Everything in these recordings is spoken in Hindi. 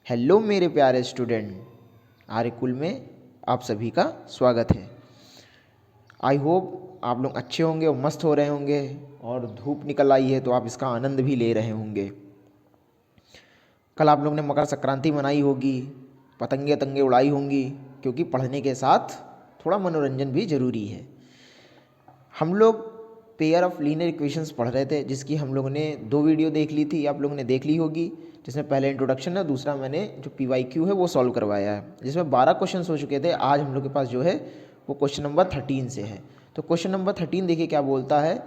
हेलो मेरे प्यारे स्टूडेंट, आर्यकुल में आप सभी का स्वागत है। आई होप आप लोग अच्छे होंगे और मस्त हो रहे होंगे और धूप निकल आई है तो आप इसका आनंद भी ले रहे होंगे। कल आप लोग ने मकर संक्रांति मनाई होगी, पतंगे तंगे उड़ाई होंगी, क्योंकि पढ़ने के साथ थोड़ा मनोरंजन भी ज़रूरी है। हम लोग पेयर ऑफ लीनियर इक्वेशंस पढ़ रहे थे, जिसकी हम लोगों ने 2 वीडियो देख ली थी, आप लोगों ने देख ली होगी, जिसमें पहले इंट्रोडक्शन है, दूसरा मैंने जो PYQ है वो सॉल्व करवाया है, जिसमें 12 क्वेश्चन हो चुके थे। आज हम लोग के पास जो है वो क्वेश्चन नंबर 13 से है। तो क्वेश्चन नंबर 13 देखिए क्या बोलता है।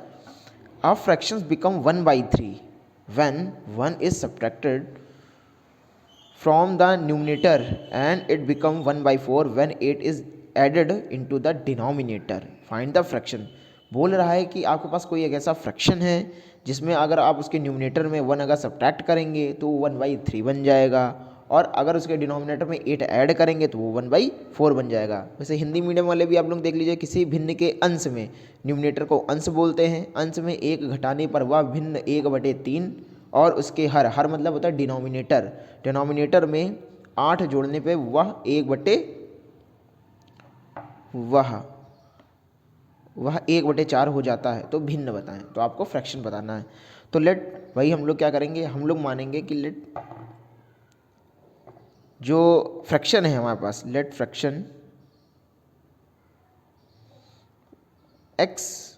A fractions become 1/3 when 1 is subtracted from the numerator and it become 1/4 when 8 is added into the denominator. Find the fraction. बोल रहा है कि आपके पास कोई एक ऐसा फ्रैक्शन है जिसमें अगर आप उसके न्यूमिनेटर में 1 अगर सब्ट्रैक्ट करेंगे तो वो 1/3 बन जाएगा, और अगर उसके डिनोमिनेटर में 8 ऐड करेंगे तो वो 1/4 बन जाएगा। वैसे हिंदी मीडियम वाले भी आप लोग देख लीजिए, किसी भिन्न के अंश में, न्यूमिनेटर को अंश बोलते हैं, अंश में 1 घटाने पर वह भिन्न 1/3, और उसके हर मतलब होता है डिनोमिनेटर, डिनोमिनेटर में 8 जोड़ने पे वह 1/4 हो जाता है। तो भिन्न बताएं, तो आपको फ्रैक्शन बताना है। तो लेट वही हम लोग क्या करेंगे, हम लोग मानेंगे कि लेट जो फ्रैक्शन है हमारे पास, let fraction X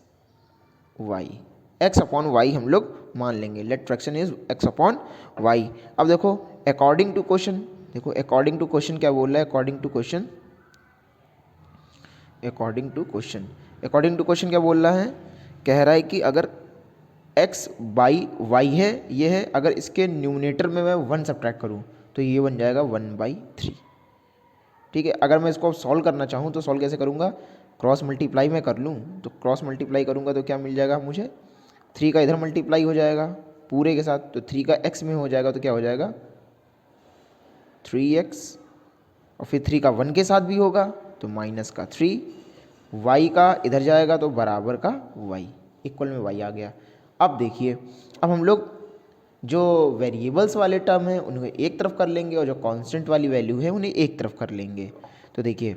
upon Y हम लोग मान लेंगे। Let fraction is X upon Y. अब देखो अकॉर्डिंग टू क्वेश्चन, देखो अकॉर्डिंग टू क्वेश्चन क्या बोल रहा है, अकॉर्डिंग टू क्वेश्चन क्या बोल रहा है, कह रहा है कि अगर x बाई वाई है, ये है, अगर इसके न्यूमिनेटर में मैं 1 सब्ट्रैक्ट करूँ तो ये बन जाएगा 1/3। ठीक है, अगर मैं इसको सॉल्व करना चाहूँ तो सॉल्व कैसे करूँगा, क्रॉस मल्टीप्लाई में कर लूँ, तो क्रॉस मल्टीप्लाई करूँगा तो क्या मिल जाएगा मुझे, 3 का इधर मल्टीप्लाई हो जाएगा पूरे के साथ, तो 3 का x में हो जाएगा तो क्या हो जाएगा 3x, और फिर 3 का 1 के साथ भी होगा तो माइनस का 3, y का इधर जाएगा तो बराबर का y, इक्वल में y आ गया। अब देखिए, अब हम लोग जो वेरिएबल्स वाले टर्म हैं उन्हें एक तरफ कर लेंगे और जो कांस्टेंट वाली वैल्यू है उन्हें एक तरफ कर लेंगे। तो देखिए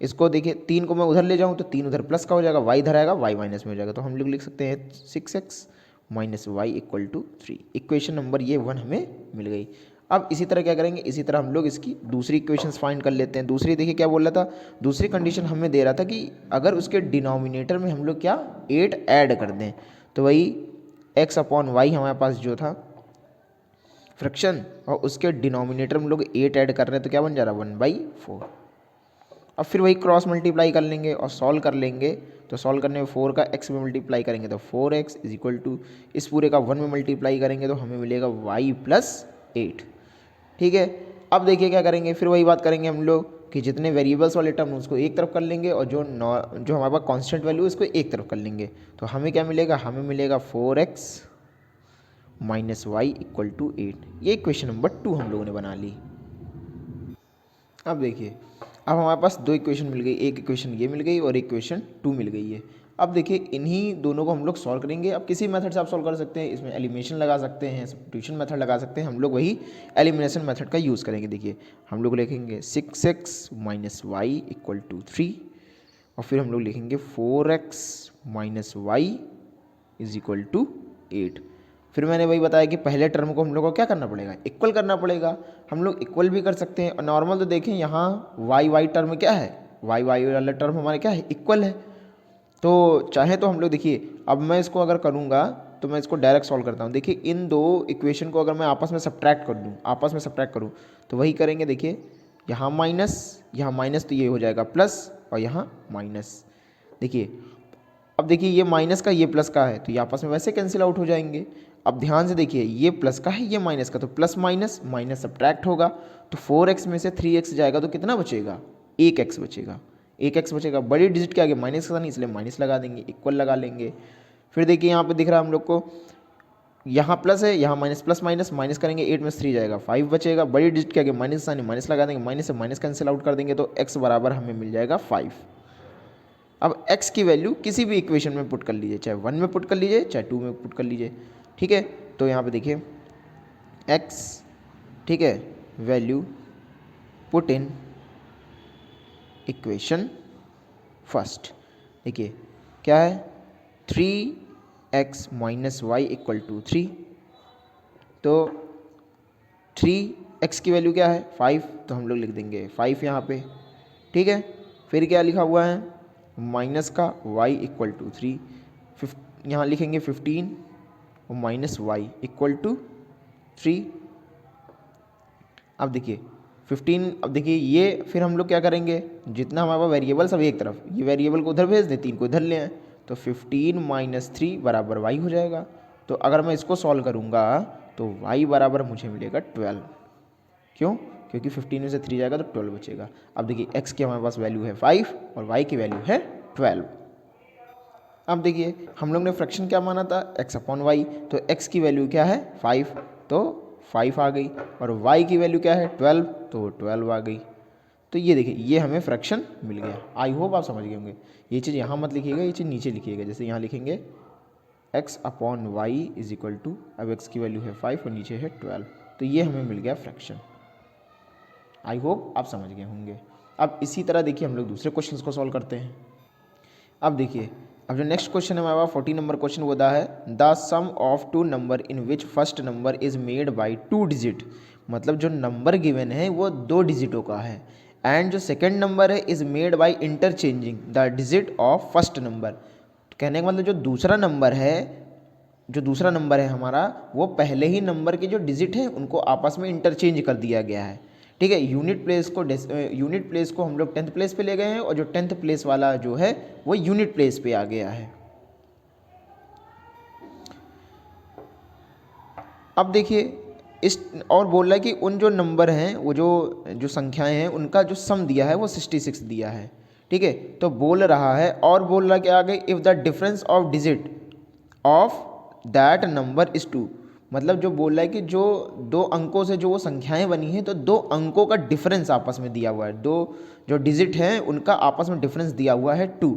इसको, देखिए 3 को मैं उधर ले जाऊँ तो 3 उधर प्लस का हो जाएगा, y इधर आएगा y माइनस में हो जाएगा, तो हम लोग लिख सकते हैं 6x minus y equal to 3। Equation number ये 1 हमें मिल गई। अब इसी तरह क्या करेंगे, इसी तरह हम लोग इसकी दूसरी इक्वेशंस फाइंड कर लेते हैं। दूसरी देखिए क्या बोल रहा था, दूसरी कंडीशन हमें दे रहा था कि अगर उसके डिनोमिनेटर में हम लोग क्या 8 ऐड कर दें, तो वही x अपॉन वाई हमारे पास जो था फ्रैक्शन, और उसके डिनोमिनेटर में हम लोग 8 ऐड कर रहे हैं तो क्या बन जा रहा है 1/4। अब फिर वही क्रॉस मल्टीप्लाई कर लेंगे और सॉल्व कर लेंगे, तो सॉल्व करने में 4 का x में मल्टीप्लाई करेंगे तो 4x इज इक्वल टू, इस पूरे का 1 में मल्टीप्लाई करेंगे तो हमें मिलेगा y प्लस 8। ठीक है, अब देखिए क्या करेंगे, फिर वही बात करेंगे हम लोग कि जितने वेरिएबल्स वाले टर्म उसको एक तरफ कर लेंगे और जो हमारे पास कांस्टेंट वैल्यू है उसको एक तरफ कर लेंगे, तो हमें क्या मिलेगा, हमें मिलेगा 4x minus y equal to 8। ये इक्वेशन नंबर 2 हम लोगों ने बना ली। अब देखिए, अब हमारे पास 2 इक्वेशन मिल गई, एक इक्वेशन ये मिल गई और एक इक्वेशन 2 मिल गई है। अब देखिए इन्हीं दोनों को हम लोग सॉल्व करेंगे। अब किसी मेथड से आप सॉल्व कर सकते हैं, इसमें एलिमिनेशन लगा सकते हैं, सब्स्टिट्यूशन मेथड लगा सकते हैं, हम लोग वही एलिमिनेशन मेथड का यूज़ करेंगे। देखिए हम लोग लिखेंगे 6x minus y equal to 3, और फिर हम लोग लिखेंगे 4x minus y is equal to 8। फिर मैंने वही बताया कि पहले टर्म को हम लोग को क्या करना पड़ेगा, इक्वल करना पड़ेगा। हम लोग इक्वल भी कर सकते हैं, और नॉर्मल तो देखें यहाँ वाई टर्म क्या है, वाई वाला टर्म हमारे क्या है, इक्वल है। तो चाहे तो हम लोग देखिए, अब मैं इसको अगर करूँगा तो मैं इसको डायरेक्ट सॉल्व करता हूँ। देखिए इन 2 इक्वेशन को अगर मैं आपस में सब्ट्रैक्ट कर दूँ, आपस में सब्ट्रैक्ट करूँ तो वही करेंगे। देखिए यहाँ माइनस तो ये हो जाएगा प्लस, और यहाँ माइनस। देखिए अब देखिए ये माइनस का ये प्लस का है तो ये आपस में वैसे कैंसिल आउट हो जाएंगे। अब ध्यान से देखिए, ये प्लस का है ये माइनस का, तो प्लस माइनस माइनस सब्ट्रैक्ट होगा, तो 4x में से 3x जाएगा तो कितना बचेगा, 1x बचेगा, 1x बचेगा। बड़ी डिजिट के आगे माइनस का नहीं, इसलिए माइनस लगा देंगे, इक्वल लगा लेंगे। फिर देखिए यहाँ पे दिख रहा है हम लोग को, यहाँ प्लस है, यहाँ माइनस, प्लस माइनस माइनस करेंगे, 8 में से 3 जाएगा, 5 बचेगा। बड़ी डिजिट के आगे माइनस का नहीं, माइनस लगा देंगे, माइनस से माइनस कैंसिल आउट कर देंगे, तो x बराबर हमें मिल जाएगा 5। अब x की वैल्यू किसी भी इक्वेशन में पुट कर लीजिए, चाहे 1 में पुट कर लीजिए चाहे 2 में पुट कर लीजिए। ठीक है, तो यहाँ पे देखिए x, ठीक है, value put in equation first. देखिए क्या है, 3x minus y equal to 3। तो 3x की वैल्यू क्या है 5, तो हम लोग लिख देंगे 5 यहाँ पे, ठीक है। फिर क्या लिखा हुआ है, माइनस का y इक्वल टू 3, यहाँ लिखेंगे 15 और माइनस वाई इक्वल टू 3। अब देखिए 15, अब देखिए ये फिर हम लोग क्या करेंगे, जितना हमारे पास वेरिएबल सब एक तरफ, ये वेरिएबल को उधर भेज दें, 3 को इधर ले आए, तो 15 माइनस 3 बराबर y हो जाएगा। तो अगर मैं इसको सॉल्व करूँगा तो y बराबर मुझे मिलेगा 12। क्यों? क्योंकि 15 में से 3 जाएगा तो 12 बचेगा। अब देखिए x की हमारे पास वैल्यू है 5 और y की वैल्यू है 12। अब देखिए हम लोग ने फ्रैक्शन क्या माना था, x अपॉन वाई, तो x की वैल्यू क्या है 5, तो 5 आ गई, और y की वैल्यू क्या है 12, तो 12 आ गई। तो ये देखिए ये हमें फ्रैक्शन मिल गया। आई होप आप समझ गए होंगे। ये चीज़ यहाँ मत लिखिएगा, ये चीज़ नीचे लिखिएगा। जैसे यहाँ लिखेंगे x upon y is equal to, अब x की वैल्यू है 5 और नीचे है 12, तो ये हमें मिल गया फ्रैक्शन। आई होप आप समझ गए होंगे। अब इसी तरह देखिए हम लोग दूसरे क्वेश्चन को सॉल्व करते हैं। अब देखिए, अब जो नेक्स्ट क्वेश्चन है हमारे पास 40 नंबर क्वेश्चन वो है the sum of two number in which first number is made by 2 digit. मतलब जो नंबर गिवन है वो 2 डिजिटों का है, एंड जो सेकंड नंबर है is made by interchanging the digit of first number. कहने का मतलब जो दूसरा नंबर है हमारा, वो पहले ही नंबर के जो डिजिट हैं उनको आपस में इंटरचेंज कर दिया गया है, ठीक है। यूनिट प्लेस को हम लोग 10th प्लेस पे ले गए हैं, और जो 10th प्लेस वाला जो है वो यूनिट प्लेस पे आ गया है। अब देखिए इस और बोल रहा है कि उन जो नंबर हैं, वो जो संख्याएं हैं, उनका जो सम दिया है वो 66 दिया है, ठीक है। तो बोल रहा है, और बोल रहा है कि आगे if the difference of digit of that number is 2। मतलब जो बोल रहा है कि जो 2 अंकों से जो वो संख्याएं बनी हैं, तो 2 अंकों का डिफरेंस आपस में दिया हुआ है, 2 जो डिजिट हैं उनका आपस में डिफरेंस दिया हुआ है 2।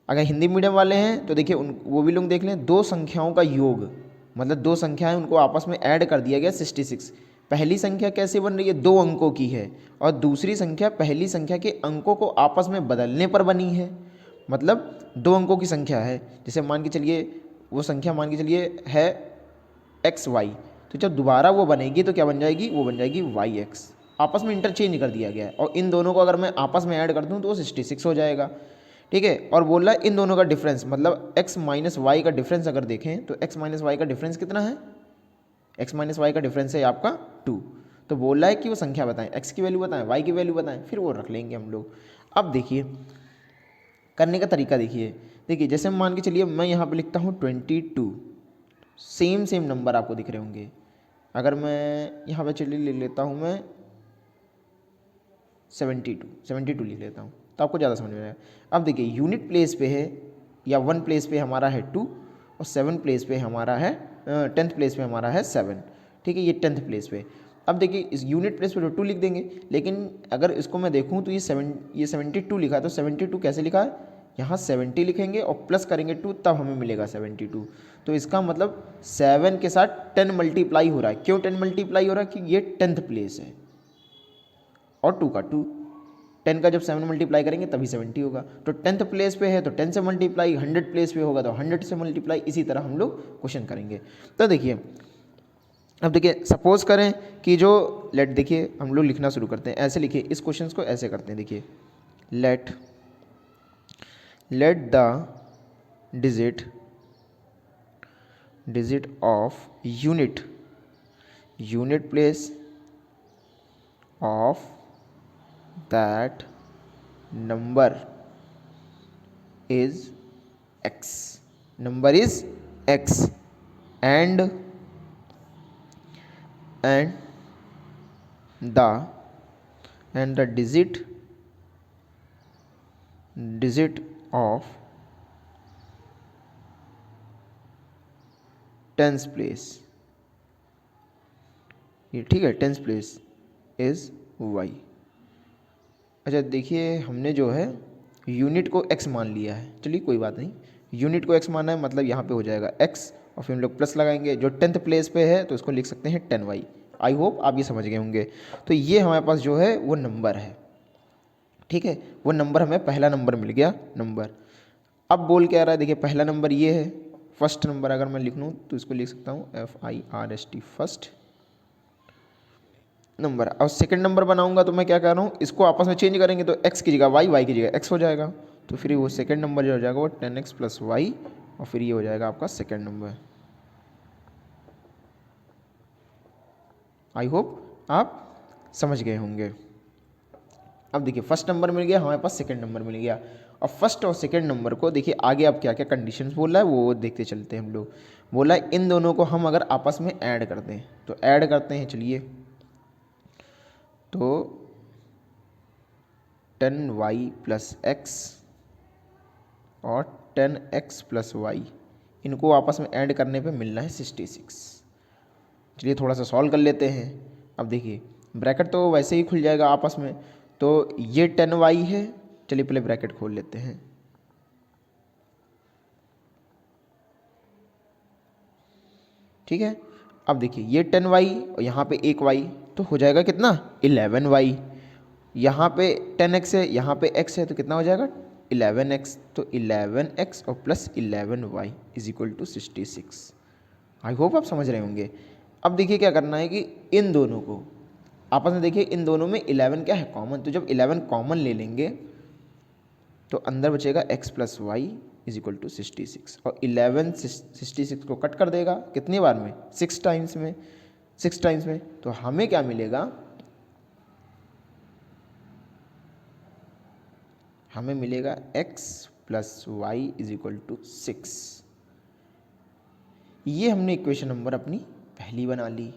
अगर हिंदी मीडियम वाले हैं तो देखिए वो भी लोग देख लें, 2 संख्याओं का योग, मतलब 2 संख्याएं उनको आपस में ऐड कर दिया गया 66। पहली संख्या कैसे बन रही है, 2 अंकों की है, और दूसरी संख्या पहली संख्या के अंकों को आपस में बदलने पर बनी है। मतलब 2 अंकों की संख्या है, जैसे मान के चलिए वो संख्या मान के चलिए है XY, तो जब दोबारा वो बनेगी तो क्या बन जाएगी, वो बन जाएगी YX। आपस में इंटरचेंज कर दिया गया है, और इन दोनों को अगर मैं आपस में ऐड कर दूं तो वो 66 हो जाएगा, ठीक है। और बोल रहा है इन दोनों का डिफरेंस, मतलब x माइनस वाई का डिफरेंस अगर देखें तो x माइनस वाई का डिफरेंस कितना है, x माइनस वाई का डिफरेंस है आपका 2। तो बोल रहा है कि वो संख्या बताएं, x की वैल्यू बताएं, y की वैल्यू बताएं, फिर वो रख लेंगे हम लोग। अब देखिए करने का तरीका देखिए जैसे मान के चलिए मैं यहाँ पे लिखता हूँ 22, सेम नंबर आपको दिख रहे होंगे। अगर मैं यहाँ पे चलिए ले लेता हूँ मैं 72 लिख लेता हूँ, तो आपको ज़्यादा समझ में आएगा। अब देखिए यूनिट प्लेस पे है या 1 प्लेस पे हमारा है 2, और 7 प्लेस पे हमारा है 10th प्लेस पे हमारा है 7, ठीक है। ये 10th प्लेस पे। अब देखिए इस यूनिट प्लेस पे तो 2 लिख देंगे, लेकिन अगर इसको मैं देखूँ तो ये 72 लिखा है, तो 72 कैसे लिखा है, यहाँ 70 लिखेंगे और प्लस करेंगे 2, तब हमें मिलेगा 72। तो इसका मतलब 7 के साथ 10 मल्टीप्लाई हो रहा है। क्यों 10 मल्टीप्लाई हो रहा है, कि ये 10th प्लेस है, और 2 का 2, 10 का जब 7 मल्टीप्लाई करेंगे तभी 70 होगा। तो 10th प्लेस पे है तो 10 से मल्टीप्लाई, 100 प्लेस पे होगा तो 100 से मल्टीप्लाई, इसी तरह हम लोग क्वेश्चन करेंगे। तो देखिए अब देखिए सपोज करें कि जो देखिए हम लोग लिखना शुरू करते हैं, ऐसे लिखिए, इस क्वेश्चन को ऐसे करते हैं। देखिए let the digit of unit place of that number is x, and the digit of 10th place, ये ठीक है, 10th प्लेस इज y। अच्छा देखिए हमने जो है यूनिट को x मान लिया है, चलिए कोई बात नहीं, यूनिट को x माना है, मतलब यहाँ पे हो जाएगा x, और फिर हम लोग प्लस लगाएंगे। जो 10th प्लेस पे है तो इसको लिख सकते हैं 10y, आई होप आप ये समझ गए होंगे। तो ये हमारे पास जो है वो नंबर है, ठीक है, वो नंबर हमें पहला नंबर मिल गया नंबर। अब बोल क्या रहा है, देखिए पहला नंबर ये है, फर्स्ट नंबर अगर मैं लिख लूँ तो इसको लिख सकता हूँ FIRST फर्स्ट नंबर। और सेकंड नंबर बनाऊंगा तो मैं क्या कर रहा हूँ, इसको आपस में चेंज करेंगे तो x की जगह y, y की जगह x हो जाएगा। तो फिर वो सेकंड नंबर जो हो जाएगा वो 10x + y, और फिर ये हो जाएगा आपका सेकंड नंबर। आई होप आप समझ गए होंगे। अब देखिए फर्स्ट नंबर मिल गया, हमारे पास सेकंड नंबर मिल गया। और फर्स्ट और सेकंड नंबर को देखिए आगे अब क्या क्या कंडीशंस बोल रहा है वो देखते चलते हैं हम लोग। बोला है इन दोनों को हम अगर आपस में ऐड कर दें, तो ऐड करते हैं चलिए। तो 10y + x और 10x + y, इनको आपस में ऐड करने पे मिलना है 66। चलिए थोड़ा सा सॉल्व कर लेते हैं। अब देखिए ब्रैकेट तो वैसे ही खुल जाएगा आपस में, तो ये 10y है, चलिए पहले ब्रैकेट खोल लेते हैं। ठीक है, अब देखिए ये 10y और यहाँ पे एक y, तो हो जाएगा कितना 11y। यहाँ पे 10x है, यहाँ पे x है, तो कितना हो जाएगा 11x। तो 11x और प्लस 11y = 66। आई होप आप समझ रहे होंगे। अब देखिए क्या करना है कि इन दोनों को आपस में, देखिए इन दोनों में 11 क्या है कॉमन, तो जब 11 कॉमन ले लेंगे तो अंदर बचेगा x + y = 66। और 11 66 को कट कर देगा कितनी बार में, 6 टाइम्स में, 6 टाइम्स में। तो हमें क्या मिलेगा, हमें मिलेगा x + y = 6। ये हमने इक्वेशन नंबर अपनी पहली बना ली।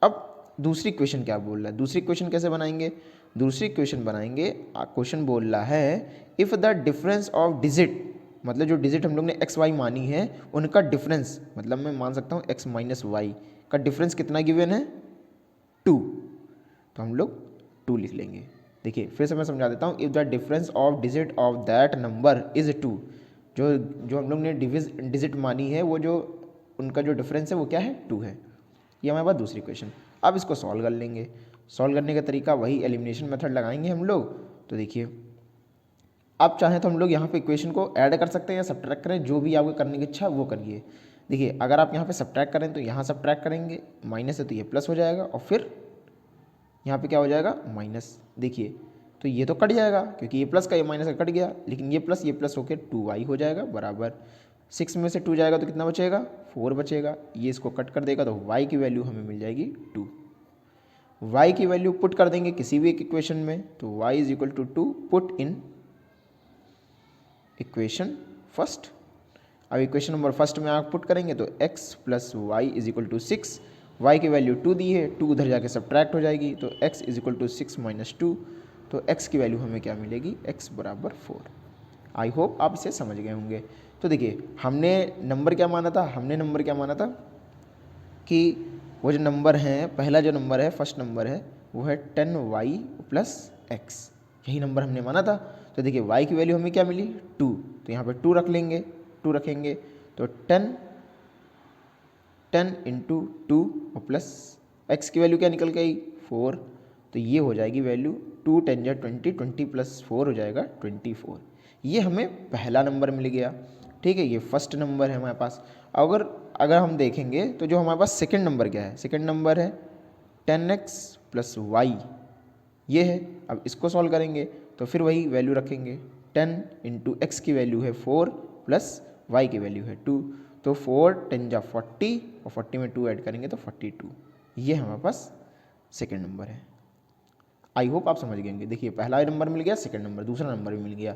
अब दूसरी इक्वेशन क्या बोल रहा है, दूसरी इक्वेशन कैसे बनाएंगे, दूसरी इक्वेशन बनाएंगे, क्वेश्चन बोल रहा है if the difference of digit, मतलब जो डिजिट हम लोग ने एक्स वाई मानी है उनका डिफरेंस, मतलब मैं मान सकता हूँ x - y का डिफरेंस कितना गिवन है 2, तो हम लोग 2 लिख लेंगे। देखिए फिर से मैं समझा देता हूँ, if the difference of digit of that number is 2, जो जो हम लोग ने डिजिट मानी है वो जो उनका जो डिफरेंस है वो क्या है 2 है। ये हमारे पास दूसरी क्वेश्चन। अब इसको सॉल्व कर लेंगे। सॉल्व करने का तरीका वही एलिमिनेशन मेथड लगाएंगे हम लोग। तो देखिए आप चाहें तो हम लोग यहाँ पे इक्वेशन को ऐड कर सकते हैं या सब्ट्रैक्ट करें, जो भी आपको करने की इच्छा वो करिए। देखिए अगर आप यहाँ पे सब्ट्रैक्ट करें तो यहाँ सब्ट्रैक्ट करेंगे, माइनस है तो ये प्लस हो जाएगा, और फिर यहाँ पे क्या हो जाएगा माइनस। देखिए तो ये तो कट जाएगा क्योंकि ये प्लस का ये माइनस का कट गया, लेकिन ये प्लस होकर 2y हो जाएगा बराबर 6 में से 2 जाएगा तो कितना बचेगा 4 बचेगा। ये इसको कट कर देगा तो y की वैल्यू हमें मिल जाएगी 2। y की वैल्यू पुट कर देंगे किसी भी एक इक्वेशन में, तो y = 2 put in equation first. अब इक्वेशन नंबर फर्स्ट में आप पुट करेंगे तो x + y = 6, y की वैल्यू 2 दी है, 2 उधर जाके सब्ट्रैक्ट हो जाएगी, तो x = 6 - 2, तो x की वैल्यू हमें क्या मिलेगी x = 4। आई होप आप इसे समझ गए होंगे। तो देखिए हमने नंबर क्या माना था, हमने नंबर क्या माना था कि वो जो नंबर है, पहला जो नंबर है फर्स्ट नंबर है वो है 10y + x, यही नंबर हमने माना था। तो देखिए y की वैल्यू हमें क्या मिली 2, तो यहाँ पे 2 रख लेंगे, 2 रखेंगे तो 10 × 2 और प्लस x की वैल्यू क्या निकल गई 4, तो ये हो जाएगी वैल्यू 2 × 10 = 20, 20 + 4 हो जाएगा 24। ये हमें पहला नंबर मिल गया। ठीक है, ये फर्स्ट नंबर है हमारे पास। अगर हम देखेंगे तो जो हमारे पास सेकंड नंबर क्या है, सेकंड नंबर है 10x + y, ये है। अब इसको सॉल्व करेंगे तो फिर वही वैल्यू रखेंगे, 10 × x की वैल्यू है 4 प्लस y की वैल्यू है 2, तो 4 × 10 = 40 और 40 में 2 ऐड करेंगे तो 42। ये हमारे पास सेकंड नंबर है। आई होप आप समझ गए होंगे। देखिए पहला नंबर मिल गया, सेकंड नंबर, दूसरा नंबर भी मिल गया।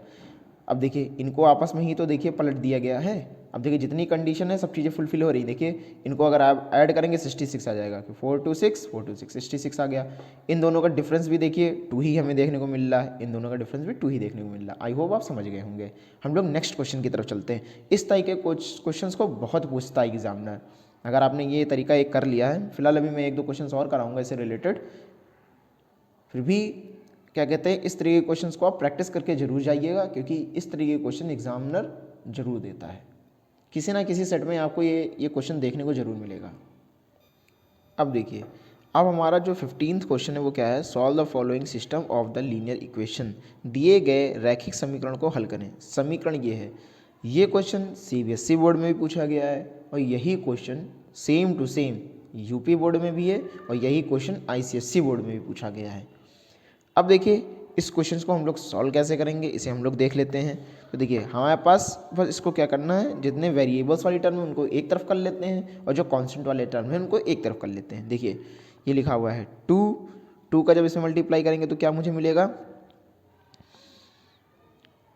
अब देखिए इनको आपस में ही तो देखिए पलट दिया गया है। अब देखिए जितनी कंडीशन है सब चीज़ें फुलफिल हो रही। देखिए इनको अगर आप ऐड करेंगे 66 आ जाएगा, कि 4 × 6 4 × 6 66 आ गया। इन दोनों का डिफरेंस भी देखिए 2 ही हमें देखने को मिल रहा है, इन दोनों का डिफरेंस भी 2 ही देखने को मिल रहा है। आई होप आप समझ गए होंगे। हम लोग नेक्स्ट क्वेश्चन की तरफ चलते हैं। इस तरह के क्वेश्चन को बहुत पूछता है एग्जामिनर। अगर आपने ये तरीका एक कर लिया है, फिलहाल अभी मैं 1-2 क्वेश्चन और कराऊंगा इससे रिलेटेड, फिर भी क्या कहते हैं इस तरीके के क्वेश्चंस को आप प्रैक्टिस करके जरूर जाइएगा, क्योंकि इस तरीके के क्वेश्चन एग्जामिनर जरूर देता है। किसी ना किसी सेट में आपको ये क्वेश्चन देखने को जरूर मिलेगा। अब देखिए अब हमारा जो 15th क्वेश्चन है वो क्या है, solve the following system of the linear equation. दिए गए रैखिक समीकरण को हल करें। समीकरण ये है, ये क्वेश्चन CBSE बोर्ड में भी पूछा गया है और यही question same to same UP board में भी है और यही क्वेश्चन ICSE बोर्ड में भी पूछा गया है। अब देखिए इस क्वेश्चन को हम लोग सॉल्व कैसे करेंगे, इसे हम लोग देख लेते हैं। तो देखिए हमारे पास बस इसको क्या करना है, जितने वेरिएबल्स वाली टर्म है उनको एक तरफ कर लेते हैं और जो कांस्टेंट वाले टर्म है उनको एक तरफ कर लेते हैं। देखिए ये लिखा हुआ है 2 का जब इसमें मल्टीप्लाई करेंगे तो क्या मुझे मिलेगा,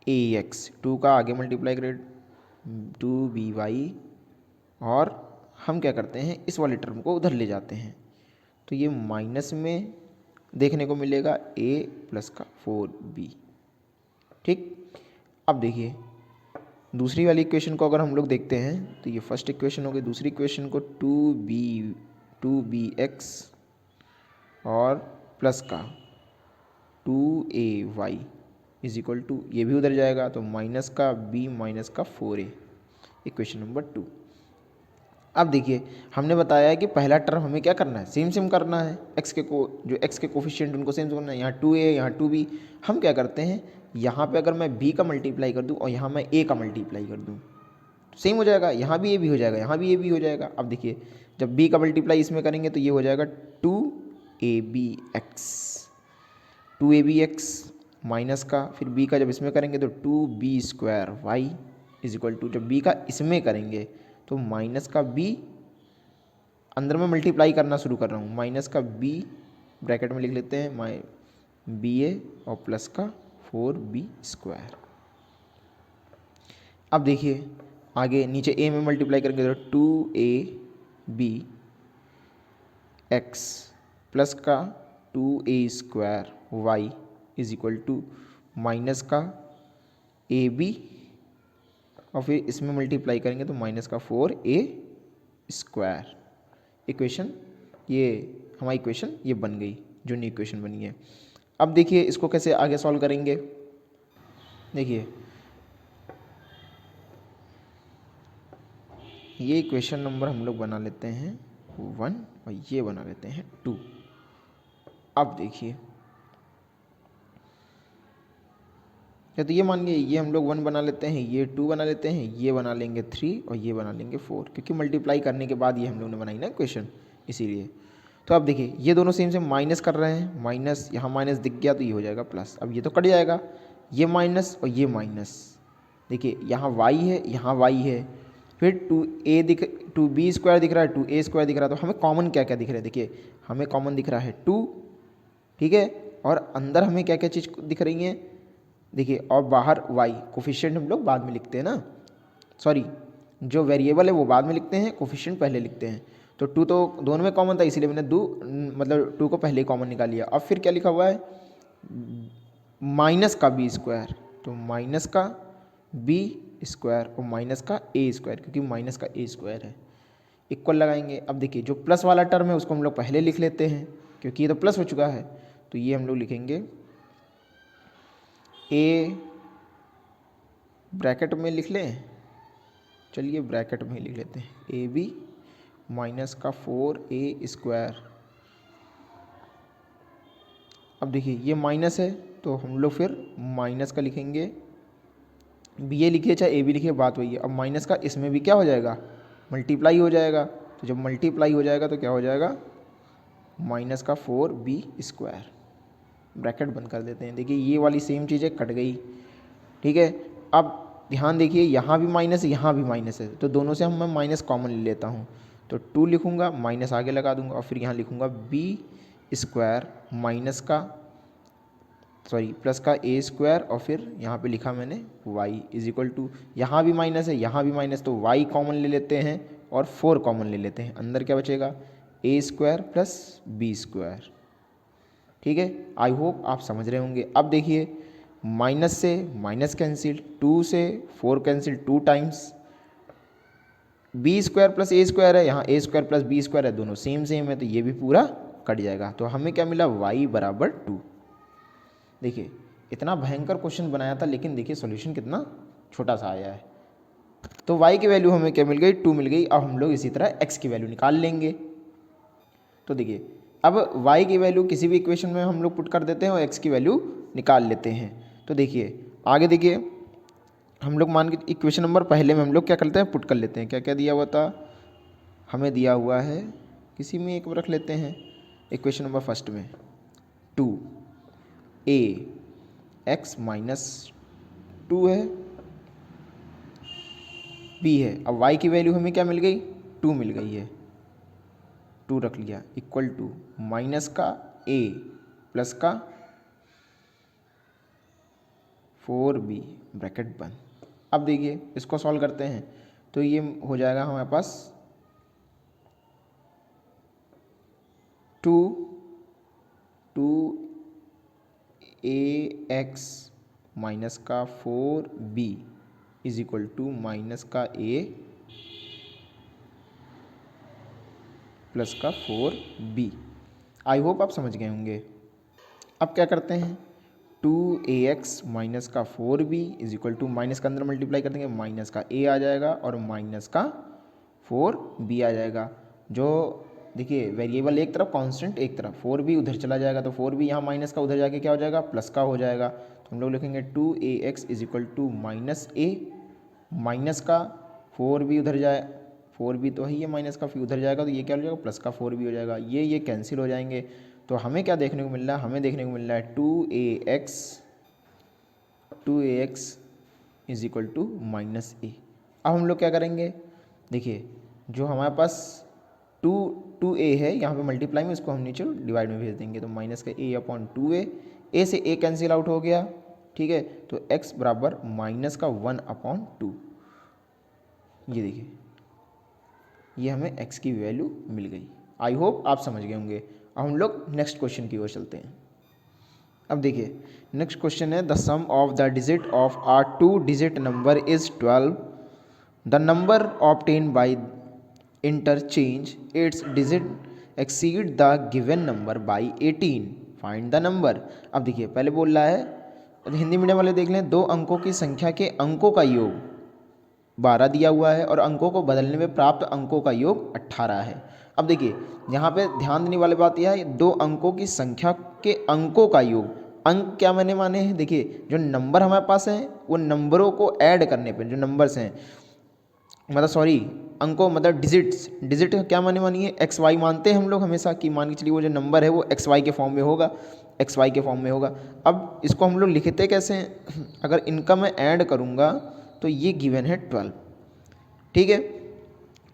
AX, 2 का आगे मल्टीप्लाई करें 2BY, और हम क्या करते हैं इस वाले टर्म को उधर ले जाते हैं तो ये माइनस में देखने को मिलेगा A प्लस का 4B। ठीक, अब देखिए दूसरी वाली इक्वेशन को अगर हम लोग देखते हैं तो ये फर्स्ट इक्वेशन हो गई। दूसरी इक्वेशन को 2BX और प्लस का 2AY इज इक्वल टू, ये भी उधर जाएगा तो माइनस का B माइनस का 4A, इक्वेशन नंबर 2। अब देखिए हमने बताया है कि पहला टर्म हमें क्या करना है, सेम सेम करना है, जो x के कोफिशिएंट उनको सेम करना है। यहाँ 2a यहाँ 2b, हम क्या करते हैं यहाँ पे अगर मैं b का मल्टीप्लाई कर दूँ और यहाँ मैं a का मल्टीप्लाई कर दूँ तो सेम हो जाएगा, यहाँ भी a भी हो जाएगा, यहाँ भी a भी हो जाएगा। अब देखिए जब b का मल्टीप्लाई इसमें करेंगे तो ये हो जाएगा 2abx माइनस का, फिर b का जब इसमें करेंगे तो 2b² इज इक्वल टू, जब b का इसमें करेंगे तो माइनस का b, अंदर में मल्टीप्लाई करना शुरू कर रहा हूँ, माइनस का b ब्रैकेट में लिख लेते हैं BA और प्लस का 4b²। अब देखिए आगे नीचे a में मल्टीप्लाई करेंगे तो 2abx प्लस का 2a² is equal to minus का ab, और फिर इसमें मल्टीप्लाई करेंगे तो माइनस का 4a²। इक्वेशन ये हमारी इक्वेशन ये बन गई, जो नई इक्वेशन बनी है। अब देखिए इसको कैसे आगे सॉल्व करेंगे। देखिए ये इक्वेशन नंबर हम लोग बना लेते हैं 1 और ये बना लेते हैं 2। अब देखिए या तो ये मान लिए ये हम लोग 1 बना लेते हैं, ये 2 बना लेते हैं, ये बना लेंगे 3 और ये बना लेंगे 4, क्योंकि मल्टीप्लाई करने के बाद ये हम लोग ने बनाई ना इक्वेशन, इसीलिए। तो अब देखिए ये दोनों सेम से माइनस कर रहे हैं, माइनस यहाँ माइनस दिख गया तो ये हो जाएगा प्लस। अब ये तो कट जाएगा, ये माइनस और ये माइनस। देखिए यहाँ y है, यहाँ y है, फिर 2b² दिख रहा है, 2a² दिख रहा है, तो हमें कॉमन क्या क्या दिख रहा है। देखिए हमें कॉमन दिख रहा है 2, ठीक है, और अंदर हमें क्या क्या चीज़ दिख रही हैं, देखिए, और बाहर y। कोफिशिएंट हम लोग बाद में लिखते हैं ना, सॉरी जो वेरिएबल है वो बाद में लिखते हैं, कोफिशिएंट पहले लिखते हैं। तो 2 तो दोनों में कॉमन था इसीलिए मैंने 2 को पहले ही कॉमन निकाल लिया। अब फिर क्या लिखा हुआ है, माइनस का b², तो माइनस का b² और माइनस का a², क्योंकि माइनस का a² है, इक्वल लगाएंगे। अब देखिए जो प्लस वाला टर्म है उसको हम लोग पहले लिख लेते हैं, क्योंकि ये तो प्लस हो चुका है, तो ये हम लोग लिखेंगे a ब्रैकेट में लिख लें, चलिए ब्रैकेट में ही लिख लेते हैं, ab माइनस का 4a²। अब देखिए ये माइनस है तो हम लोग फिर माइनस का लिखेंगे, ba लिखिए चाहे ab लिखिए, बात वही है। अब माइनस का इसमें भी क्या हो जाएगा, मल्टीप्लाई हो जाएगा, तो जब मल्टीप्लाई हो जाएगा तो क्या हो जाएगा, माइनस का 4b²। ब्रैकेट बंद कर देते हैं। देखिए ये वाली सेम चीज़ें कट गई, ठीक है। अब ध्यान देखिए यहाँ भी माइनस है, यहाँ भी माइनस है, तो दोनों से मैं माइनस कॉमन ले लेता हूँ, तो 2 लिखूँगा, माइनस आगे लगा दूँगा और फिर यहाँ लिखूँगा b² माइनस का प्लस का a² और फिर यहाँ पे लिखा मैंने y इज इक्वल टू, यहाँ भी माइनस है, यहाँ भी माइनस, तो y कॉमन ले लेते हैं और 4 कॉमन ले लेते हैं, अंदर क्या बचेगा a² प्लस b²। ठीक है, आई होप आप समझ रहे होंगे। अब देखिए माइनस से माइनस कैंसिल, 2 से 4 cancel 2 times, b² plus a² है, यहाँ a² प्लस b² है, दोनों सेम सेम है, तो ये भी पूरा कट जाएगा। तो हमें क्या मिला, y बराबर 2। देखिए इतना भयंकर क्वेश्चन बनाया था, लेकिन देखिए सॉल्यूशन कितना छोटा सा आया है। तो y की वैल्यू हमें क्या मिल गई, 2 मिल गई। अब हम लोग इसी तरह x की वैल्यू निकाल लेंगे। तो देखिए अब y की वैल्यू किसी भी इक्वेशन में हम लोग पुट कर देते हैं और x की वैल्यू निकाल लेते हैं। तो देखिए आगे देखिए, हम लोग मान के इक्वेशन नंबर पहले में हम लोग क्या करते हैं, पुट कर लेते हैं। क्या क्या दिया हुआ था, हमें दिया हुआ है, किसी में एक रख लेते हैं, इक्वेशन नंबर फर्स्ट में 2ax माइनस 2 है, b है। अब y की वैल्यू हमें क्या मिल गई, 2 मिल गई है, 2 रख लिया, इक्वल टू माइनस का a प्लस का 4b ब्रैकेट बंद। अब देखिए इसको सॉल्व करते हैं तो ये हो जाएगा हमारे पास 2ax माइनस का 4b is equal to minus का a प्लस का 4b। आई होप आप समझ गए होंगे। अब क्या करते हैं, 2ax माइनस का 4b is equal to minus का अंदर मल्टीप्लाई कर देंगे, माइनस का a आ जाएगा और माइनस का 4b आ जाएगा। जो देखिए वेरिएबल एक तरफ, कांस्टेंट एक तरफ, 4b उधर चला जाएगा तो 4b यहाँ माइनस का उधर जाके क्या हो जाएगा, प्लस का हो जाएगा। तो हम लोग लिखेंगे 2ax is equal to minus a, minus का 4b उधर जाए, 4b तो है ये माइनस का, फिर उधर जाएगा तो ये क्या हो जाएगा, प्लस का 4b हो जाएगा। ये कैंसिल हो जाएंगे तो हमें क्या देखने को मिल रहा है, हमें देखने को मिल रहा है 2ax is equal to minus A. अब हम लोग क्या करेंगे, देखिए जो हमारे पास 2a है यहाँ पे मल्टीप्लाई में, इसको हम नीचे डिवाइड में भेज देंगे तो माइनस का a अपॉन 2a, a से a कैंसिल आउट हो गया, ठीक है। तो x बराबर माइनस का 1 अपॉन 2। ये देखिए ये हमें x की वैल्यू मिल गई। आई होप आप समझ गए होंगे। अब हम लोग नेक्स्ट क्वेश्चन की ओर चलते हैं। अब देखिए नेक्स्ट क्वेश्चन है, the sum of the digit of a 2 digit number is 12, the number obtain by interchange its digit exceed the given number by 18, find the number. अब देखिए पहले बोल रहा है, हिंदी मीडियम वाले देख लें, 2 अंकों की संख्या के अंकों का योग 12 दिया हुआ है और अंकों को बदलने में प्राप्त अंकों का योग 18 है। अब देखिए यहाँ पे ध्यान देने वाली बात यह है, 2 अंकों की संख्या के अंकों का योग, अंक क्या माने हैं, देखिए जो नंबर हमारे पास हैं वो नंबरों को ऐड करने पे, जो नंबर्स हैं मतलब सॉरी अंकों मतलब डिजिट्स, डिजिट क्या मानी है, एक्स वाई मानते हैं हम लोग हमेशा कि मान के चलिए वो जो नंबर है वो एक्स वाई के फॉर्म में होगा, एक्स वाई के फॉर्म में होगा। अब इसको हम लोग लिखते कैसे हैं, अगर इनका मैं ऐड करूँगा तो ये गिवन है 12, ठीक है।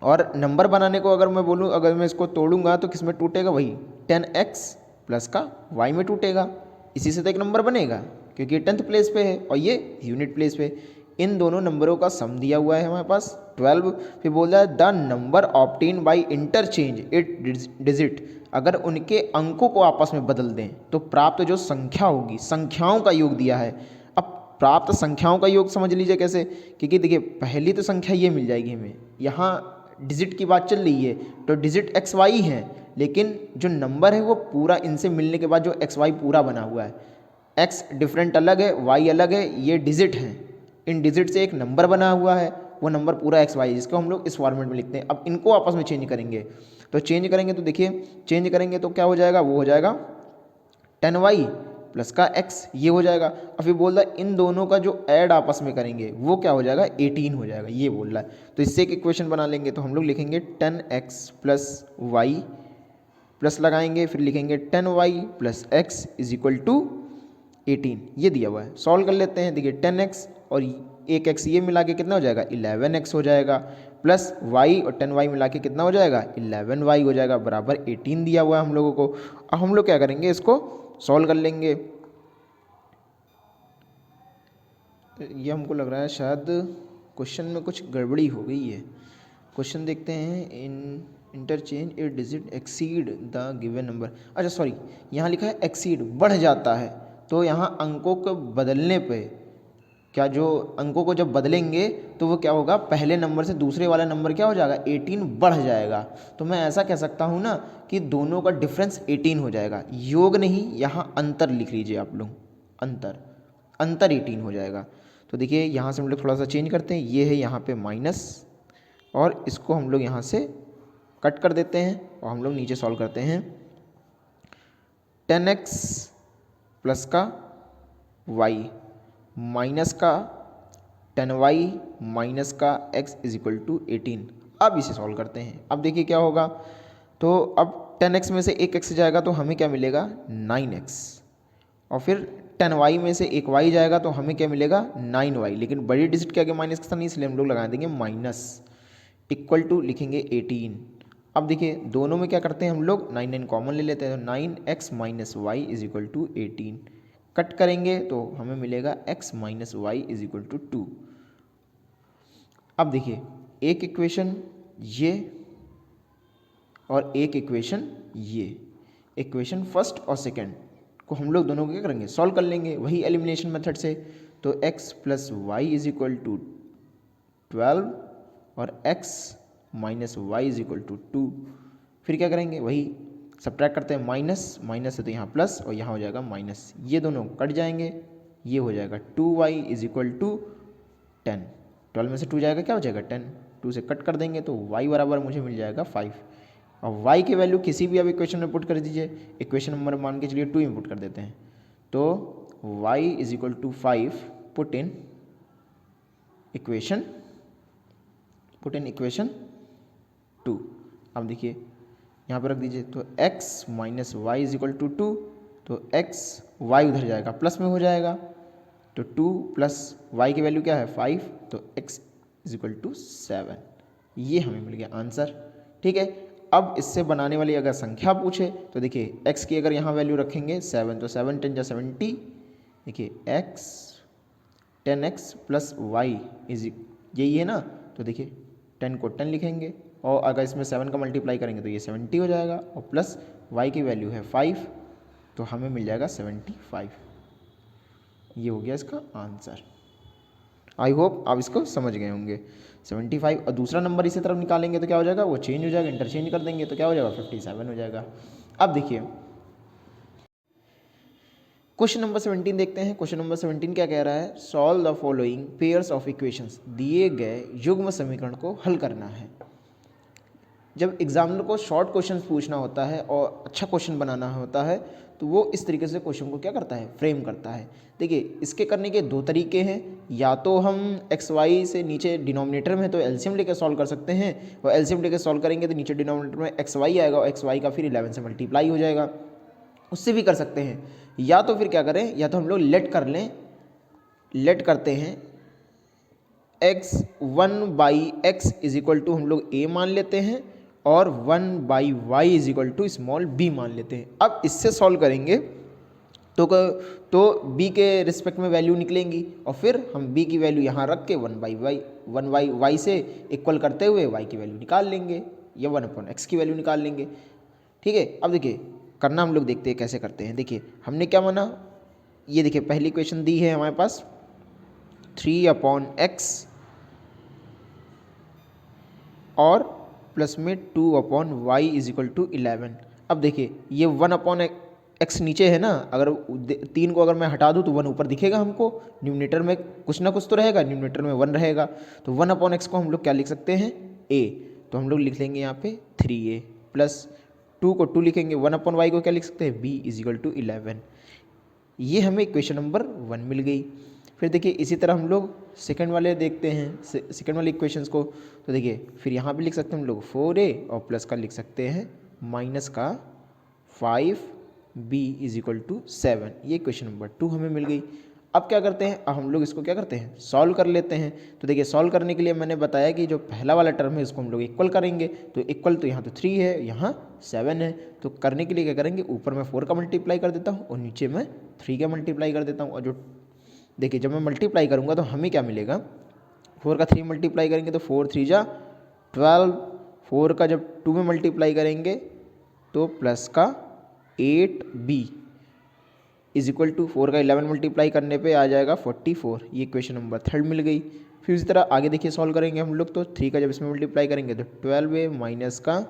और नंबर बनाने को अगर मैं बोलूँ, अगर मैं इसको तोड़ूंगा तो किस में टूटेगा, वही 10x प्लस का y में टूटेगा, इसी से तो एक नंबर बनेगा क्योंकि 10th प्लेस पे है और ये यूनिट प्लेस पे। इन दोनों नंबरों का सम दिया हुआ है हमारे पास 12, फिर बोल रहा है the number obtain by interchange it digit, अगर उनके अंकों को आपस में बदल दें तो प्राप्त जो संख्या होगी, संख्याओं का योग दिया है। अब प्राप्त संख्याओं का योग समझ लीजिए कैसे, क्योंकि देखिए पहली तो संख्या ये मिल जाएगी हमें, यहाँ डिजिट की बात चल रही है तो डिजिट एक्स वाई है, लेकिन जो नंबर है वो पूरा इनसे मिलने के बाद जो एक्स वाई पूरा बना हुआ है, एक्स डिफरेंट अलग है, वाई अलग है, ये डिजिट हैं, इन डिजिट से एक नंबर बना हुआ है, वो नंबर पूरा एक्स वाई जिसको हम लोग इस फॉर्मेट में लिखते हैं। अब इनको आपस में चेंज करेंगे तो चेंज करेंगे तो देखिए चेंज करेंगे तो क्या हो जाएगा, वो हो जाएगा 10y प्लस का x, ये हो जाएगा। और फिर बोल रहा है इन दोनों का जो ऐड आपस में करेंगे वो क्या हो जाएगा, 18 हो जाएगा, ये बोल रहा है। तो इससे एक इक्वेशन बना लेंगे तो हम लोग लिखेंगे 10x प्लस वाई प्लस लगाएंगे, फिर लिखेंगे 10y plus x is equal to 18, ये दिया हुआ है। सॉल्व कर लेते हैं, देखिए 10x और एक x ये मिला के कितना हो जाएगा, 11x हो जाएगा, प्लस y और 10y मिला के कितना हो जाएगा, 11y हो जाएगा, बराबर 18 दिया हुआ है हम लोगों को। अब हम लोग क्या करेंगे, इसको सॉल्व कर लेंगे। ये हमको लग रहा है शायद क्वेश्चन में कुछ गड़बड़ी हो गई है। क्वेश्चन देखते हैं, in interchange a digit exceed the given number, अच्छा सॉरी यहाँ लिखा है एक्सीड, बढ़ जाता है, तो यहाँ अंकों को बदलने पे क्या, जो अंकों को जब बदलेंगे तो वो क्या होगा, पहले नंबर से दूसरे वाला नंबर क्या हो जाएगा, 18 बढ़ जाएगा। तो मैं ऐसा कह सकता हूँ ना कि दोनों का डिफरेंस 18 हो जाएगा, योग नहीं, यहाँ अंतर लिख लीजिए आप लोग, अंतर 18 हो जाएगा। तो देखिए यहाँ से हम लोग थोड़ा सा चेंज करते हैं, ये है यहाँ पे माइनस और इसको हम लोग यहाँ से कट कर देते हैं और हम लोग नीचे सॉल्व करते हैं। 10x प्लस का y माइनस का 10y माइनस का x इज इक्वल टू 18। अब इसे सॉल्व करते हैं। अब देखिए क्या होगा, तो अब 10x में से एक x जाएगा तो हमें क्या मिलेगा 9x, और फिर 10y में से एक y जाएगा तो हमें क्या मिलेगा 9y, लेकिन बड़ी डिजिट के आगे माइनस का नहीं, इसलिए हम लोग लगा देंगे माइनस, इक्वल टू लिखेंगे 18। अब देखिए दोनों में क्या करते हैं हम लोग 9 कॉमन ले लेते हैं, तो 9x minus y is equal to 18। Cut करेंगे तो हमें मिलेगा x minus y is equal to 2। अब देखिए एक इक्वेशन ये और एक इक्वेशन ये, इक्वेशन फर्स्ट और सेकंड को हम लोग दोनों को क्या करेंगे सॉल्व कर लेंगे वही एलिमिनेशन मेथड से। तो x plus y is equal to 12 और x minus y is equal to 2। फिर क्या करेंगे वही सब्ट्रैक्ट करते हैं, माइनस माइनस है तो यहाँ प्लस और यहाँ हो जाएगा माइनस, ये दोनों कट जाएंगे, ये हो जाएगा 2y इज इक्वल टू 10। 12 में से 2 जाएगा क्या हो जाएगा 10, 2 से कट कर देंगे तो y बराबर मुझे मिल जाएगा 5। और y की वैल्यू किसी भी अब इक्वेशन में पुट कर दीजिए, इक्वेशन नंबर मान के चलिए 2 में पुट कर देते हैं, तो y is equal to 5 put in equation 2। अब देखिए यहाँ पर रख दीजिए, तो x minus y is equal to 2, तो x y उधर जाएगा प्लस में हो जाएगा, तो 2 प्लस y की वैल्यू क्या है 5, तो x इज इक्वल टू 7। ये हमें मिल गया आंसर। ठीक है, अब इससे बनाने वाली अगर संख्या पूछे तो देखिए x की अगर यहाँ वैल्यू रखेंगे 7, तो 7 10 जा 70, देखिए x 10x plus y is यही है ना, तो देखिए 10 को 10 लिखेंगे और अगर इसमें 7 का मल्टीप्लाई करेंगे तो ये 70 हो जाएगा, और प्लस y की वैल्यू है 5, तो हमें मिल जाएगा 75। ये हो गया इसका आंसर। आई होप आप इसको समझ गए होंगे। 75 और दूसरा नंबर इसी तरफ निकालेंगे तो क्या हो जाएगा, वो चेंज हो जाएगा, इंटरचेंज कर देंगे तो क्या हो जाएगा 57 हो जाएगा। अब देखिए क्वेश्चन नंबर 17 देखते हैं। क्वेश्चन नंबर 17 क्या कह रहा है, solve the following pairs of equations, दिए गए युग्म समीकरण को हल करना है। जब एग्जामिनर को शॉर्ट क्वेश्चन पूछना होता है और अच्छा क्वेश्चन बनाना होता है तो वो इस तरीके से क्वेश्चन को क्या करता है फ्रेम करता है। देखिए इसके करने के दो तरीके हैं, या तो हम एक्स वाई से नीचे डिनोमिनेटर में तो एलसीएम लेकर सॉल्व कर सकते हैं, और एलसीएम लेकर सॉल्व करेंगे तो नीचे डिनोमिनेटर में एक्स वाई आएगा और एक्स वाई का फिर 11 से मल्टीप्लाई हो जाएगा, उससे भी कर सकते हैं। या तो फिर क्या करें, या तो हम लोग लेट कर लें, लेट करते हैं x 1/x is equal to हम लोग a मान लेते हैं और 1/y is equal to small b मान लेते हैं। अब इससे सॉल्व करेंगे तो b के रिस्पेक्ट में वैल्यू निकलेंगी और फिर हम b की वैल्यू यहाँ रख के 1/y से इक्वल करते हुए y की वैल्यू निकाल लेंगे या 1/x की वैल्यू निकाल लेंगे। ठीक है, अब देखिए करना हम लोग देखते हैं कैसे करते हैं। देखिए हमने क्या माना, ये देखिए पहली इक्वेशन दी है हमारे पास 3/x और प्लस में 2/y इज इक्वल टू 11। अब देखिए ये 1/x नीचे है ना, अगर 3 को अगर मैं हटा दूँ तो 1 ऊपर दिखेगा हमको, न्यूमरेटर में कुछ ना कुछ तो रहेगा, न्यूमरेटर में 1 रहेगा, तो 1/x को हम लोग क्या लिख सकते हैं a, तो हम लोग लिख लेंगे यहाँ पे 3a प्लस 2 को 2 लिखेंगे, 1/y को क्या लिख सकते हैं b इज इक्वल टू 11। ये हमें इक्वेशन नंबर 1 मिल गई। फिर देखिए इसी तरह हम लोग सेकंड वाले देखते हैं, सेकंड वाले इक्वेशंस को, तो देखिए फिर यहाँ भी लिख सकते हैं हम लोग 4a और प्लस का लिख सकते हैं माइनस का 5b इज इक्वल टू 7। ये इक्वेशन नंबर 2 हमें मिल गई। अब क्या करते हैं, अब हम लोग इसको क्या करते हैं सॉल्व कर लेते हैं। तो देखिए सॉल्व करने के लिए मैंने बताया कि जो पहला वाला टर्म है इसको हम लोग इक्वल करेंगे, तो इक्वल तो यहाँ तो 3 है, यहाँ 7 है, तो करने के लिए क्या करेंगे ऊपर मैं 4 का मल्टीप्लाई कर देता हूँ और नीचे मैं 3 का मल्टीप्लाई कर देता हूँ। और जो देखिए जब मैं मल्टीप्लाई करूँगा तो हमें क्या मिलेगा, 4 का 3 मल्टीप्लाई करेंगे तो 4 3 जा 12, 4 का जब 2 में मल्टीप्लाई करेंगे तो प्लस का 8b इज इक्वल टू 4 का 11 मल्टीप्लाई करने पे आ जाएगा 44। ये इक्वेशन नंबर 3 मिल गई। फिर इसी तरह आगे देखिए सॉल्व करेंगे हम लोग, तो 3 का जब इसमें मल्टीप्लाई करेंगे तो 12a माइनस का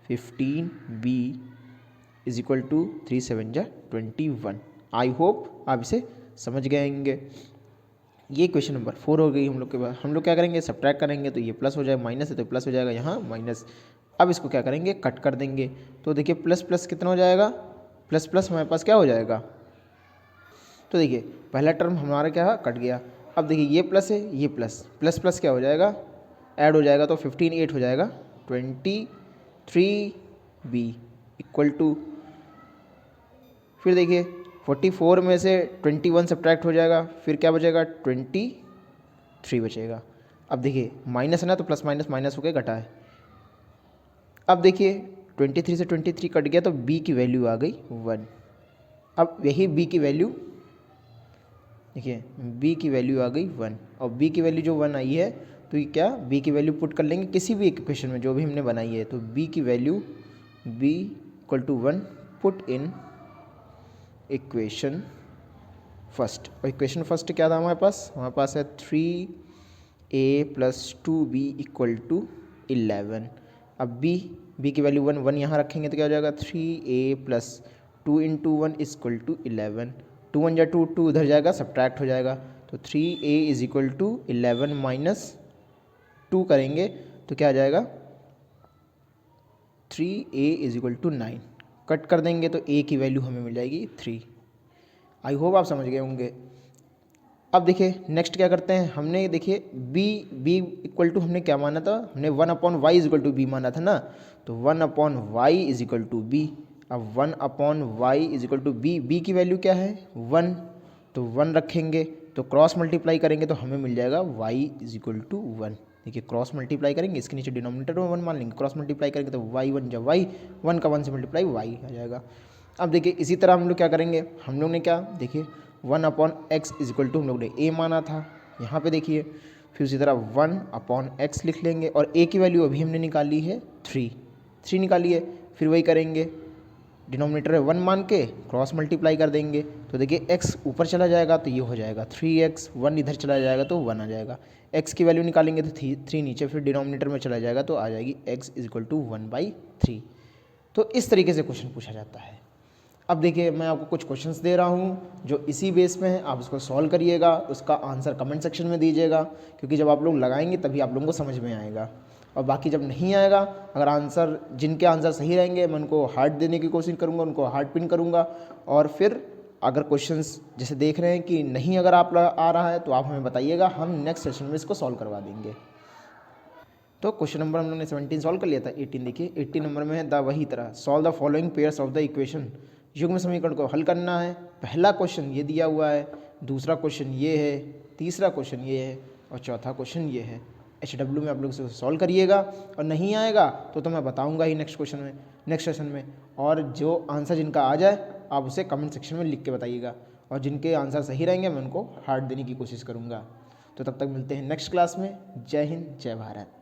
15b इज इक्वल टू 3 7 जा 21। आई होप आप इसे समझ गए होंगे। ये क्वेश्चन नंबर 4 हो गई हम लोग के बाद। हम लोग क्या करेंगे सब्ट्रैक्ट करेंगे तो ये प्लस हो जाएगा, माइनस है तो प्लस हो जाएगा, यहाँ माइनस। अब इसको क्या करेंगे कट कर देंगे, तो देखिए प्लस प्लस कितना हो जाएगा, प्लस प्लस हमारे पास क्या हो जाएगा, तो देखिए पहला टर्म हमारा क्या कट गया। अब देखिए ये प्लस है, ये प्लस प्लस प्लस क्या हो जाएगा, ऐड हो जाएगा, तो 15 8 हो जाएगा 23b इक्वल टू, फिर देखिए 44 में से 21 सब्ट्रैक्ट हो जाएगा, फिर क्या बचेगा 23 बचेगा। अब देखिए माइनस है ना, तो प्लस माइनस माइनस होकर घटा है। अब देखिए 23 से 23 कट गया तो b की वैल्यू आ गई 1। अब यही b की वैल्यू देखिए, b की वैल्यू आ गई 1, और b की वैल्यू जो 1 आई है तो ये क्या, b की वैल्यू पुट कर लेंगे किसी भी इक्वेशन में जो भी हमने बनाई है, तो b की value b equal to 1 put in equation first. और इक्वेशन फर्स्ट क्या था हमारे पास है 3a + 2b इक्वल टू 11। अब b की वैल्यू 1 यहाँ रखेंगे तो क्या हो जाएगा 3a + 2 × 1 इक्वल टू 11। 2 1 जा 2, 2 इधर जाएगा सब्ट्रैक्ट हो जाएगा, तो 3a = 11 - 2 करेंगे तो क्या आ जाएगा 3a = 9। कट कर देंगे तो a की वैल्यू हमें मिल जाएगी 3। आई होप आप समझ गए होंगे। अब देखिए नेक्स्ट क्या करते हैं, हमने देखिए b इक्वल टू हमने क्या माना था, हमने 1/y = b माना था ना, तो 1/y = b। अब 1/y = b की वैल्यू क्या है 1, तो 1 रखेंगे तो क्रॉस मल्टीप्लाई करेंगे तो हमें मिल जाएगा y = 1। देखिए क्रॉस मल्टीप्लाई करेंगे, इसके नीचे डिनोमिनेटर में 1 मान लेंगे, क्रॉस मल्टीप्लाई करेंगे तो y 1 जा y, 1 का 1 से मल्टीप्लाई y आ जाएगा। अब देखिए इसी तरह हम लोग क्या करेंगे, हम लोग ने क्या देखिए 1/x = हम लोग ने a माना था, यहाँ पे देखिए फिर उसी तरह 1/x लिख लेंगे, और a की वैल्यू अभी हमने निकाली है 3 निकाली है, फिर वही करेंगे डिनोमिनेटर में 1 मान के क्रॉस मल्टीप्लाई कर देंगे, तो देखिए x ऊपर चला जाएगा तो ये हो जाएगा 3x, 1 इधर चला जाएगा तो 1 आ जाएगा, x की वैल्यू निकालेंगे तो 3 नीचे, फिर डिनोमिनेटर में चला जाएगा तो आ जाएगी x = 1/3। तो इस तरीके से क्वेश्चन पूछा जाता है। अब देखिए मैं आपको कुछ क्वेश्चंस दे रहा हूँ जो इसी बेस में है, आप उसको सॉल्व करिएगा, उसका आंसर कमेंट सेक्शन में दीजिएगा, क्योंकि जब आप लोग लगाएंगे तभी आप लोगों को समझ में आएगा, और बाकी जब नहीं आएगा, अगर आंसर जिनके आंसर सही रहेंगे मैं उनको हार्ट देने की कोशिश करूँगा, उनको हार्ट पिन करूँगा, और फिर अगर क्वेश्चंस जैसे देख रहे हैं कि नहीं अगर आप आ रहा है तो आप हमें बताइएगा, हम नेक्स्ट सेशन में इसको सॉल्व करवा देंगे। तो क्वेश्चन नंबर हम लोगों ने 17 सॉल्व कर लिया था। 18 देखिए 18 नंबर में है द वही तरह solve the following pairs of the equation, युग्म समीकरण को हल करना है। पहला क्वेश्चन ये दिया हुआ है, दूसरा क्वेश्चन ये है, तीसरा क्वेश्चन ये है, और चौथा क्वेश्चन ये है। HW में आप लोग इसे सॉल्व करिएगा, और नहीं आएगा तो मैं बताऊंगा ही नेक्स्ट सेशन में, और जो आंसर जिनका आ जाए आप उसे कमेंट सेक्शन में लिख के बताइएगा, और जिनके आंसर सही रहेंगे मैं उनको हार्ट देने की कोशिश करूँगा। तो तब तक मिलते हैं नेक्स्ट क्लास में। जय हिंद, जय भारत।